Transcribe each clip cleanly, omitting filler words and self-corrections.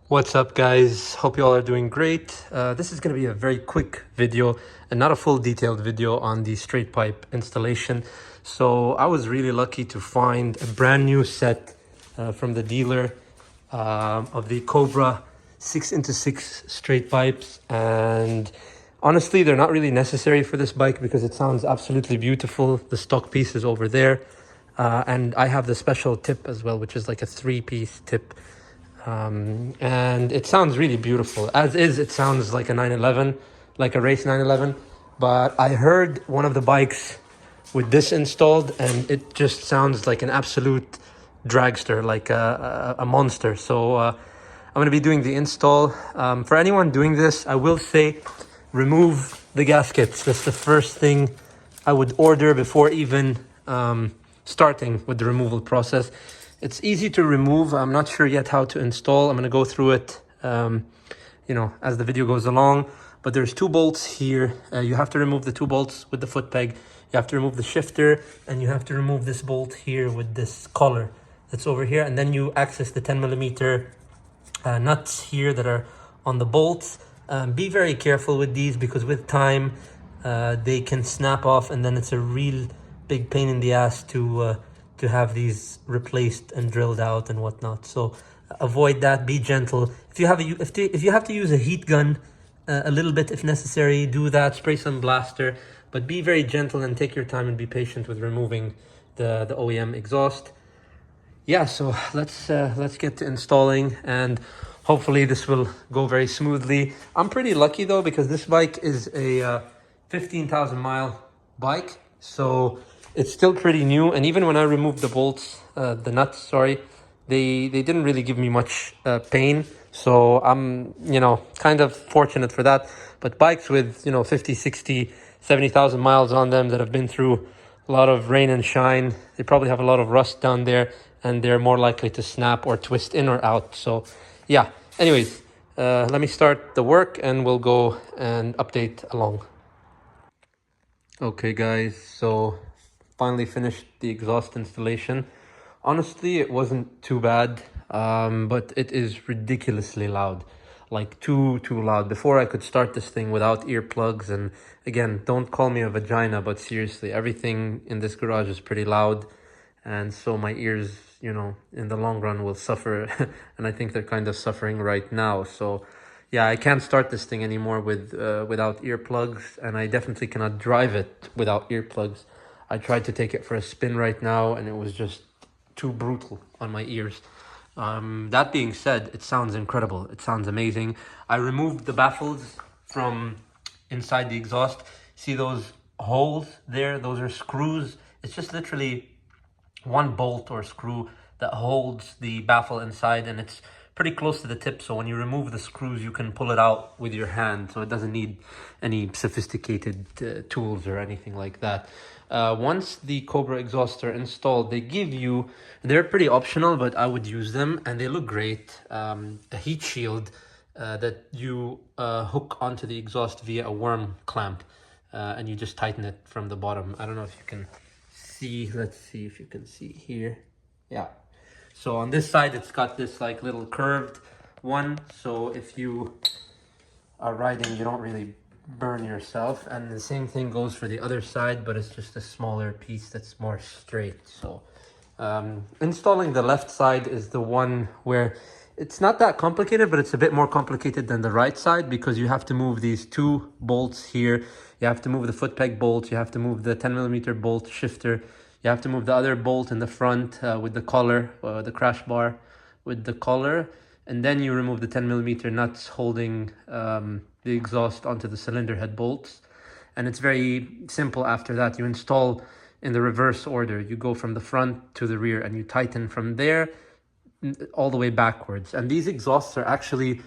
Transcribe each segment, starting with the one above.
What's up, guys? Hope you all are doing great. This is going to be a very quick video and not a full detailed video on the straight pipe installation. So I was really lucky to find a brand new set from the dealer of the Cobra 6x6 straight pipes, and honestly they're not really necessary for this bike because it sounds absolutely beautiful. The stock piece is over there, and I have the special tip as well, which is like a 3-piece tip. And it sounds really beautiful. As is, it sounds like a 911, like a race 911. But I heard one of the bikes with this installed, and it just sounds like an absolute dragster, like a monster. So I'm going to be doing the install. For anyone doing this, I will say remove the gaskets. That's the first thing I would order before even starting with the removal process. It's easy to remove. I'm not sure yet how to install. I'm going to go through it, as the video goes along. But there's 2 bolts here. You have to remove the 2 bolts with the foot peg. You have to remove the shifter, and you have to remove this bolt here with this collar that's over here. And then you access the 10mm nuts here that are on the bolts. Be very careful with these because with time they can snap off, and then it's a real big pain in the ass to have these replaced and drilled out and whatnot. So avoid that. Be gentle. If you have to use a heat gun a little bit if necessary, do that. Spray some blaster, but be very gentle and take your time and be patient with removing the OEM exhaust. Yeah, so let's get to installing, and hopefully this will go very smoothly. I'm pretty lucky though, because this bike is a 15,000 mile bike, so it's still pretty new. And even when I removed the bolts, the nuts, sorry, they didn't really give me much pain. So I'm, kind of fortunate for that. But bikes with, 50, 60, 70,000 miles on them that have been through a lot of rain and shine, they probably have a lot of rust down there, and they're more likely to snap or twist in or out. So yeah, anyways, let me start the work and we'll go and update along. Okay guys, so finally finished the exhaust installation. Honestly, it wasn't too bad, but it is ridiculously loud, like too loud. Before I could start this thing without earplugs, and again, don't call me a vagina, but seriously, everything in this garage is pretty loud, and so my ears, in the long run will suffer, and I think they're kind of suffering right now. So yeah, I can't start this thing anymore without earplugs, and I definitely cannot drive it without earplugs. I tried to take it for a spin right now, and it was just too brutal on my ears. That being said, it sounds incredible. It sounds amazing. I removed the baffles from inside the exhaust. See those holes there? Those are screws. It's just literally one bolt or screw that holds the baffle inside, and it's pretty close to the tip, so when you remove the screws you can pull it out with your hand, so it doesn't need any sophisticated tools or anything like that. Once the Cobra exhausts are installed, they're pretty optional, but I would use them and they look great. A heat shield that you hook onto the exhaust via a worm clamp, and you just tighten it from the bottom. I don't know if you can see. Let's see if you can see here. Yeah, so on this side it's got this like little curved one, so if you are riding you don't really burn yourself, and the same thing goes for the other side, but it's just a smaller piece that's more straight. So installing the left side is the one where it's not that complicated, but it's a bit more complicated than the right side, because you have to move these 2 bolts here. You have to move the foot peg bolt, you have to move the 10mm bolt shifter, you have to move the other bolt in the front with the collar, the crash bar with the collar, and then you remove the 10mm nuts holding the exhaust onto the cylinder head bolts. And it's very simple after that. You install in the reverse order. You go from the front to the rear and you tighten from there all the way backwards. And these exhausts are actually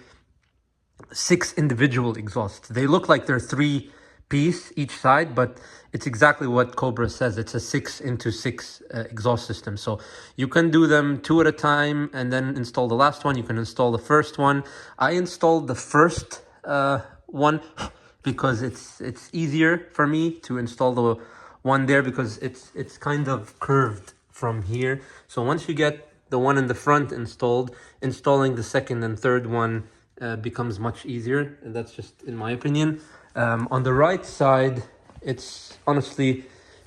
6 individual exhausts. They look like they're 3-piece each side, but it's exactly what Cobra says. It's a 6x6 exhaust system. So you can do them 2 at a time and then install the last one. You can install the first one. I installed the first one because it's easier for me to install the one there, because it's kind of curved from here. So once you get the one in the front installed, installing the second and third one becomes much easier. And that's just in my opinion. On the right side, it's honestly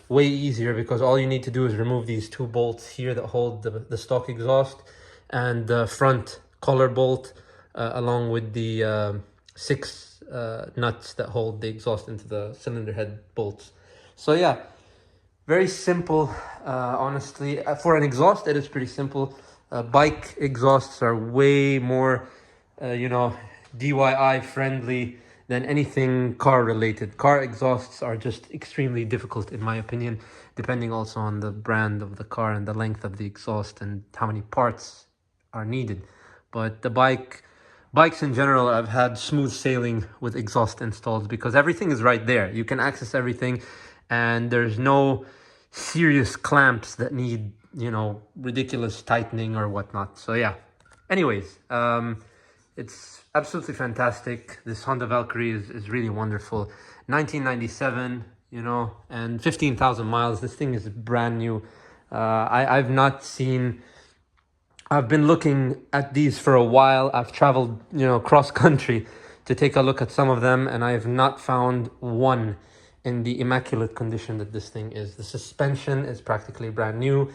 way easier because all you need to do is remove these two bolts here that hold the stock exhaust and the front collar bolt along with the six nuts that hold the exhaust into the cylinder head bolts. So yeah, very simple, honestly. For an exhaust, it is pretty simple. Bike exhausts are way more, DIY friendly than anything car related. Car exhausts are just extremely difficult, in my opinion, depending also on the brand of the car and the length of the exhaust and how many parts are needed. But the bikes in general, I've had smooth sailing with exhaust installs because everything is right there. You can access everything and there's no serious clamps that need, ridiculous tightening or whatnot. So yeah, anyways, it's absolutely fantastic. This Honda Valkyrie is really wonderful. 1997, and 15,000 miles. This thing is brand new. I've been looking at these for a while. I've traveled, cross country to take a look at some of them, and I have not found one in the immaculate condition that this thing is. The suspension is practically brand new.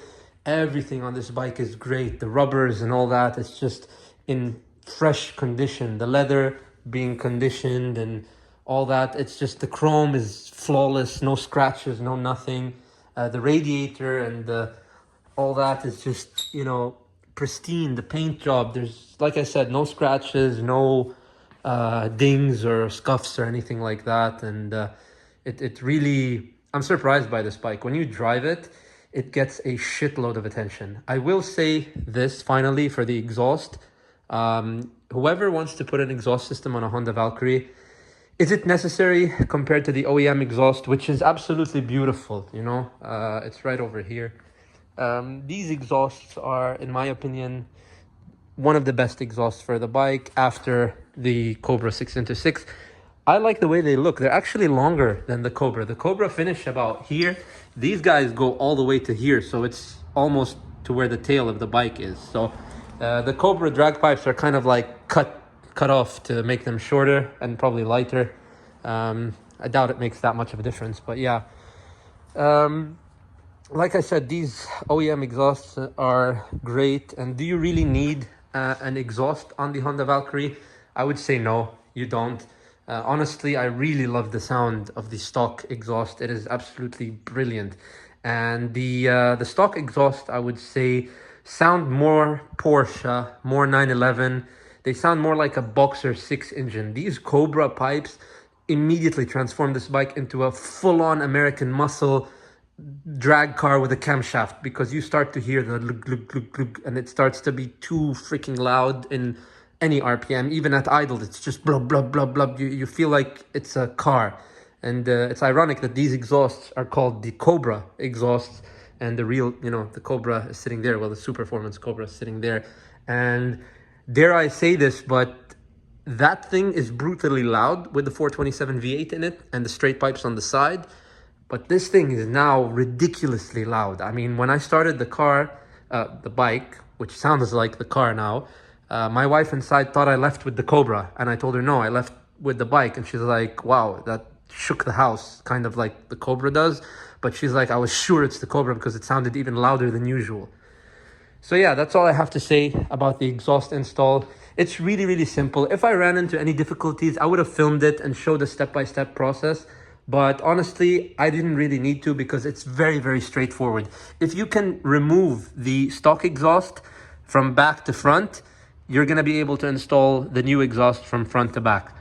Everything on this bike is great. The rubbers and all that, it's just in fresh condition. The leather being conditioned and all that, it's just the chrome is flawless, no scratches, no nothing. The radiator and all that is just, pristine. The paint job, there's, like I said, no scratches, no dings or scuffs or anything like that. And it really, I'm surprised by this bike. When you drive it, it gets a shitload of attention. I will say this finally for the exhaust. Whoever wants to put an exhaust system on a Honda Valkyrie, is it necessary compared to the OEM exhaust, which is absolutely beautiful, it's right over here. These exhausts are, in my opinion, one of the best exhausts for the bike after the Cobra 6x6. I like the way they look. They're actually longer than the Cobra. The Cobra finish about here. These guys go all the way to here, so it's almost to where the tail of the bike is. So the Cobra drag pipes are kind of like cut off to make them shorter and probably lighter. I doubt it makes that much of a difference, but yeah. Like I said, these OEM exhausts are great. And do you really need an exhaust on the Honda Valkyrie? I would say no, you don't. Honestly, I really love the sound of the stock exhaust. It is absolutely brilliant. And the stock exhaust, I would say, sound more Porsche, more 911. They sound more like a Boxer 6 engine. These Cobra pipes immediately transform this bike into a full-on American muscle drag car with a camshaft, because you start to hear the glug, glug, glug, glug, and it starts to be too freaking loud in any RPM. Even at idle, it's just blub, blub, blub, blub. You feel like it's a car. And it's ironic that these exhausts are called the Cobra exhausts, and the real, the Cobra is sitting there. Well, the Super Performance Cobra is sitting there. And dare I say this, but that thing is brutally loud with the 427 V8 in it and the straight pipes on the side. But this thing is now ridiculously loud. I mean, when I started the bike, which sounds like the car now, my wife inside thought I left with the Cobra. And I told her, no, I left with the bike. And she's like, wow, that shook the house, kind of like the Cobra does. But she's like, I was sure it's the Cobra because it sounded even louder than usual. So yeah, that's all I have to say about the exhaust install. It's really, really simple. If I ran into any difficulties, I would have filmed it and showed a step-by-step process. But honestly, I didn't really need to because it's very, very straightforward. If you can remove the stock exhaust from back to front, you're going to be able to install the new exhaust from front to back.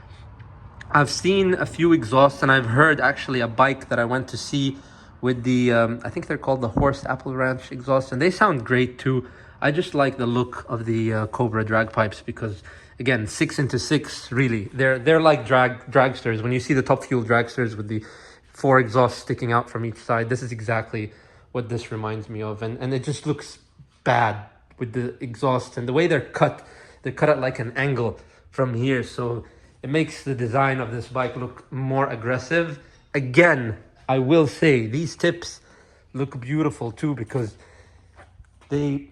I've seen a few exhausts, and I've heard actually a bike that I went to see with the, I think they're called the Horst Apple Ranch exhaust, and they sound great too. I just like the look of the Cobra drag pipes because, again, 6x6, really, they're like dragsters. When you see the Top Fuel dragsters with the 4 exhausts sticking out from each side, this is exactly what this reminds me of. And it just looks bad with the exhaust, and the way they're cut at like an angle from here. So it makes the design of this bike look more aggressive. Again, I will say these tips look beautiful too because they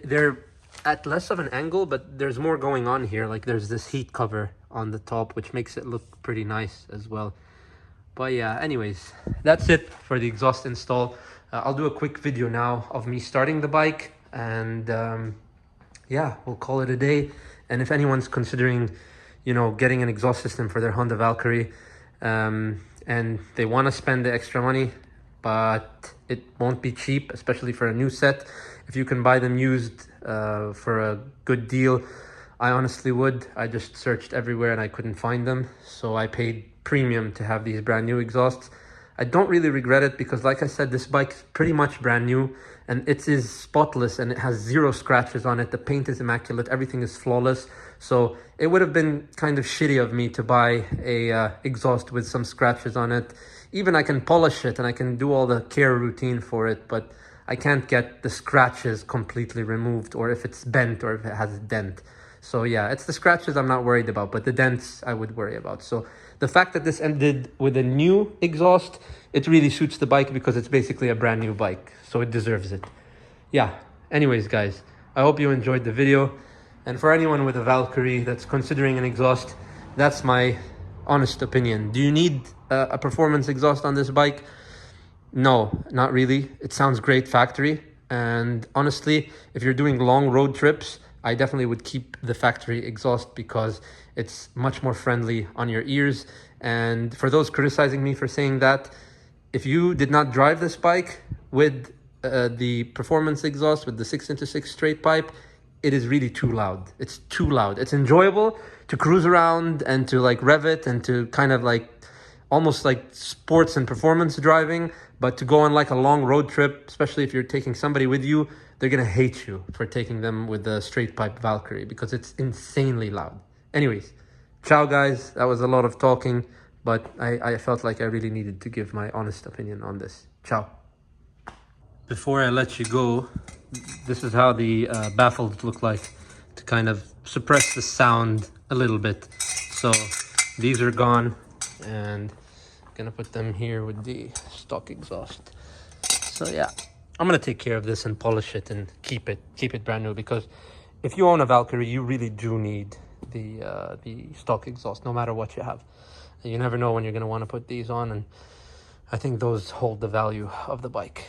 they're at less of an angle, but there's more going on here. Like there's this heat cover on the top, which makes it look pretty nice as well. But yeah, anyways, that's it for the exhaust install. I'll do a quick video now of me starting the bike, and yeah, we'll call it a day. And if anyone's considering, you know, getting an exhaust system for their Honda Valkyrie, and they want to spend the extra money, but it won't be cheap, especially for a new set. If you can buy them used for a good deal, I honestly would. I just searched everywhere and I couldn't find them, so I paid premium to have these brand new exhausts. I don't really regret it because, like I said, this bike is pretty much brand new and it is spotless and it has 0 scratches on it. The paint is immaculate, everything is flawless. So it would have been kind of shitty of me to buy a exhaust with some scratches on it. Even I can polish it and I can do all the care routine for it, but I can't get the scratches completely removed, or if it's bent or if it has a dent. So yeah, it's the scratches I'm not worried about, but the dents I would worry about. So the fact that this ended with a new exhaust, it really suits the bike because it's basically a brand new bike. So it deserves it. Yeah, anyways guys, I hope you enjoyed the video. And for anyone with a Valkyrie that's considering an exhaust, that's my honest opinion. Do you need a performance exhaust on this bike? No, not really. It sounds great factory. And honestly, if you're doing long road trips, I definitely would keep the factory exhaust because it's much more friendly on your ears. And for those criticizing me for saying that, if you did not drive this bike with the performance exhaust, with the 6x6 straight pipe, it is really too loud. It's too loud. It's enjoyable to cruise around and to like rev it and to kind of like almost like sports and performance driving, but to go on like a long road trip, especially if you're taking somebody with you, they're gonna hate you for taking them with the straight pipe Valkyrie because it's insanely loud. Anyways, ciao guys. That was a lot of talking, but I felt like I really needed to give my honest opinion on this. Ciao. Before I let you go, this is how the baffles look like to kind of suppress the sound a little bit. So these are gone, and I'm gonna put them here with the stock exhaust. So yeah, I'm gonna take care of this and polish it and keep it brand new, because if you own a Valkyrie, you really do need the stock exhaust, no matter what you have. And you never know when you're gonna want to put these on, and I think those hold the value of the bike.